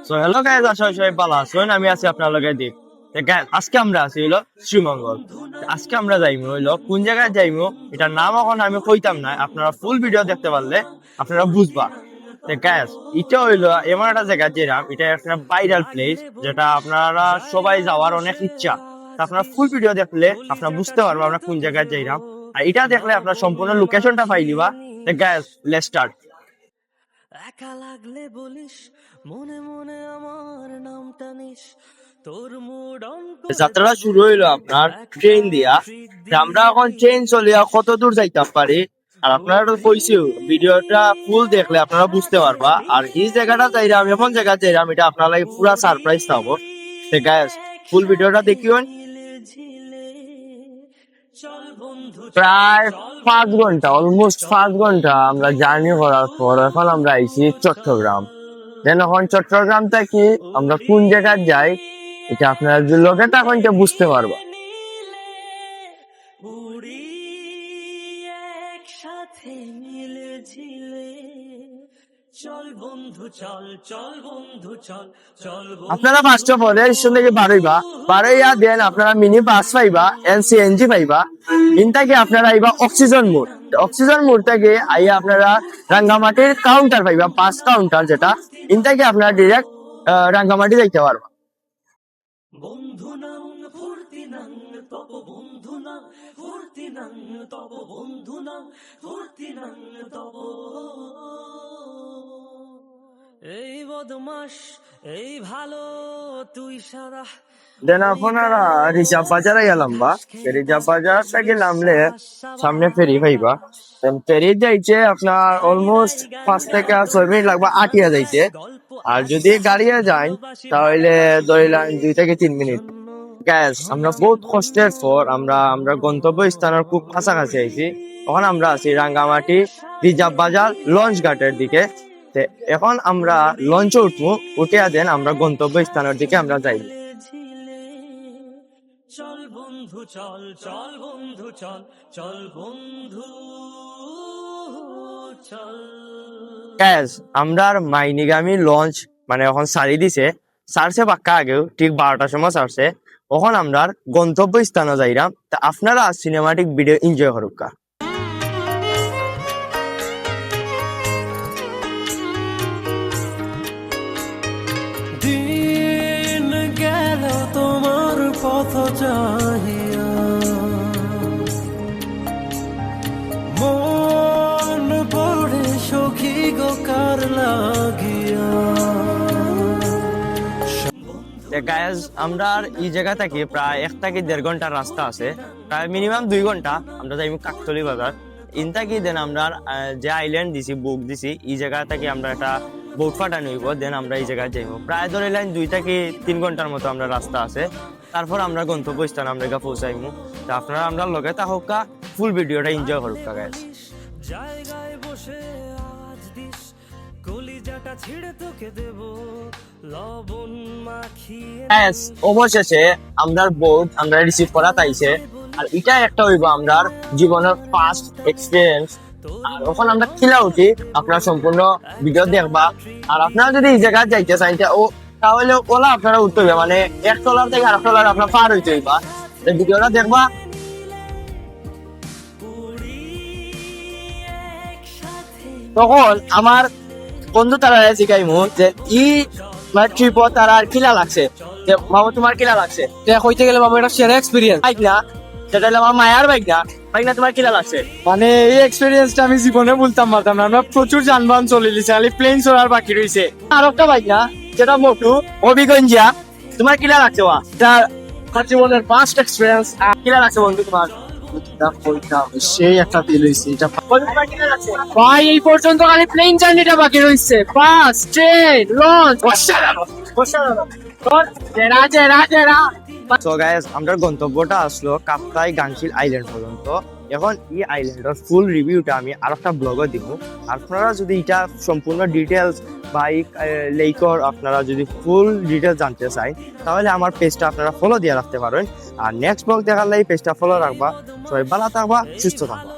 So hello guys, আসলে সবাই ভালো আছেন। আমি আছি আপনার লগে দিক। আজকে আমরা আছি হইলো শ্রীমঙ্গল। আজকে আমরা যাইমু হইলো কোন জায়গায় যাইমু এটার নাম এখন আমি কইতাম না, আপনারা ফুল ভিডিও দেখতে পারলে আপনারা বুঝবা। গাইস এটা হইলো এমন একটা জায়গা যেরাম এটা একটা ভাইরাল প্লেস, যেটা আপনারা সবাই যাওয়ার অনেক ইচ্ছা। আপনারা ফুল ভিডিও দেখলে আপনারা বুঝতে পারবা আমরা কোন জায়গায় যাইরাম, আর এটা দেখলে আপনারা সম্পূর্ণ লোকেশনটা পাই দিবা। Guys let's start. একা লাগলে বলিস, মনে মনে আমার নামটা নিস, তোর মুড অন করে যাত্রা শুরু হইলো আপনার ট্রেন দিয়া। আমরা এখন ট্রেন চলিয়া কত দূর যাইতে পারি, আর আপনারা তো কইছি ভিডিওটা ফুল দেখলে আপনারা বুঝতে পারবা। আর এই জায়গাটা যাইরাম, এমন জায়গা যাইরাম এটা আপনার লাগে পুরা সারপ্রাইজ থাকবো। গাইস ফুল ভিডিওটা দেখিবেন। প্রায় 5 ঘন্টা, অলমোস্ট 5 ঘন্টা আমরা জার্নি করার পর এখন আমরা আইছি চট্টগ্রাম। দেন এখন চট্টগ্রাম থেকে আমরা কোন জায়গায় যাই এটা আপনারা যে লোকেটা এখন বুঝতে পারবা। উড়ি একসাথে মিলে ঝিলে, চল বন্ধু চল, চল বন্ধু চল, চল আপনারা ফার্স্ট অফ অল স্টেশন থেকে বারোইয়া দেন আপনারা মিনি বাস পাইবা, সিএনজি পাইবা। ইনটাকে আপনারা আইবা অক্সিজেন মোড় থেকে আইয়া আপনারা রাঙ্গামাটির কাউন্টার পাইবা, বাস কাউন্টার যেটা। ইনটাকে আপনারা ডিরেক্ট রাঙ্গামাটি যাইতে পারবা। বন্ধু নাং ফুর্তি নাং তব, বন্ধু নাং ফুর্তি নাং তব, বন্ধু নাং ফুর্তি নাং তব। এই বদমাস এই ভালো তুই সারা। দেন আপনারা রিজার্ভ বাজারে গেলাম বা রিজার্ভ বাজার থেকে নামলে সামনে ফেরি পাইবা। ফেরি যাইছে আপনার অলমোস্ট 5 থেকে 6 মিনিট লাগবে আটিয়া যাইতে। আর যদি গাড়িয়ে যাই তাহলে ধরিলাম 2 থেকে 3 মিনিট। গ্যাস আমরা বহুত কষ্টের পর আমরা গন্তব্য স্থানের খুব কাছাকাছি আইছি। এখন আমরা আছি রাঙ্গামাটি রিজার্ভ বাজার লঞ্চ ঘাটের দিকে। এখন আমরা লঞ্চে উঠবো, উঠিয়া দেন আমরা গন্তব্য স্থানের দিকে আমরা যাই। চল বন্ধু চল, চল বন্ধু চল, চল বন্ধু চল। গ্যাস আমরা মাইনিগামী লঞ্চ মানে এখন সারি দিছে, সারছে পাক্কা আগেও ঠিক 12টার সময় সারছে। এখন আমরা গন্তব্য স্থানে যাইরাম। তা আপনারা সিনেমাটিক ভিডিও এনজয় করুকা। দিন গেল তোমার পথ চাহিয়া, মন পড়ে সখী গো কার লাগিয়া। গাইজ আমরা এই জায়গা থেকে প্রায় 1 থেকে 1.5 ঘন্টার রাস্তা আছে, প্রায় মিনিমাম 2 ঘন্টা। আমরা যাইব কাকতলি বাজার। ইনতাকি দেন আমরা যে আইল্যান্ড দিছি বুক দিছি, এই জায়গা থেকে আমরা একটা বোট ফাটানো হইব। দেন আমরা এই জায়গায় যাইব। প্রায় ধরে লাইন 2 থেকে 3 ঘন্টার মতো আমরা রাস্তা আছে। তারপর আমরা গন্তব্য স্থানে আমরা পৌঁছাইমু। তা আপনারা আমরা লগে থাকুকা, ফুল ভিডিওটা এনজয় করুকা গাইজ। জায়গায় বসে আওয়াজ দিস, কলিজাটা ছিঁড়ে তোকে দেব লবণ মাখিয়ে। গাইজ অবশেষে আমরা বোট আমরা রিসিভ করা তাইছে। আর এটা একটা হইব আমরার জীবনের ফার্স্ট এক্সপেরিয়েন্স। আর ওখানে আমরা খিলা উঠি, আপনারা সম্পূর্ণ ভিডিও দেখবা। আর আপনারা যদি এই জায়গায় যাইতে চান তাহলে ওলা আপনারা উঠতে হবে, মানে 1 ট্রলার থেকে 8 ট্রলার আপনার পার হইতে হইবা। ভিডিওটা দেখবা। তখন আমার বন্ধু তারা শিখাইমু যে ই মানে ট্রিপ তারা আর খিলা লাগছে, যে বাবা তোমার খিলা লাগছে হইতে গেলে বাবা এটা সেরা এক্সপিরিয়েন্স। বাইক না, সেটা হলো আমার মায়ার বাইক না তোমার খিলা লাগছে। মানে এই এক্সপিরিয়েন্সটা আমি জীবনে বলতাম পারতাম না। আমরা প্রচুর যানবাহন চলে দিয়েছি, খালি প্লেন চলার বাকি রয়েছে। আর একটা বাইক না, যেটা মোটু অভিগঞ্জিয়া, তোমার কিলা লাগছে? আমার জীবনের ফার্স্ট এক্সপিরিয়েন্স। কিলা লাগছে বন্ধু তোমার? সেই একটা ফিল হয়েছে এটা। বন্ধু তোমার কিলা লাগছে? ভাই এই পর্যন্ত খালি প্লেন জার্নিটা বাকি রয়েছে, bus train launch. So guys আমরা গন্তব্যটা আসলো কাপ্তাই গাংচিল আইল্যান্ড পর্যন্ত। এখন এই আইল্যান্ডের ফুল রিভিউটা আমি আর একটা ব্লগে দিব। আপনারা যদি এটা সম্পূর্ণ ডিটেলস বা এই লেকর আপনারা যদি ফুল ডিটেলস জানতে চাই তাহলে আমার পেজটা আপনারা ফলো দিয়ে রাখতে পারেন। আর নেক্সট ব্লগ দেখার লাগে পেজটা ফলো রাখবা। সবাই ভালো থাকবা, সুস্থ থাকবা।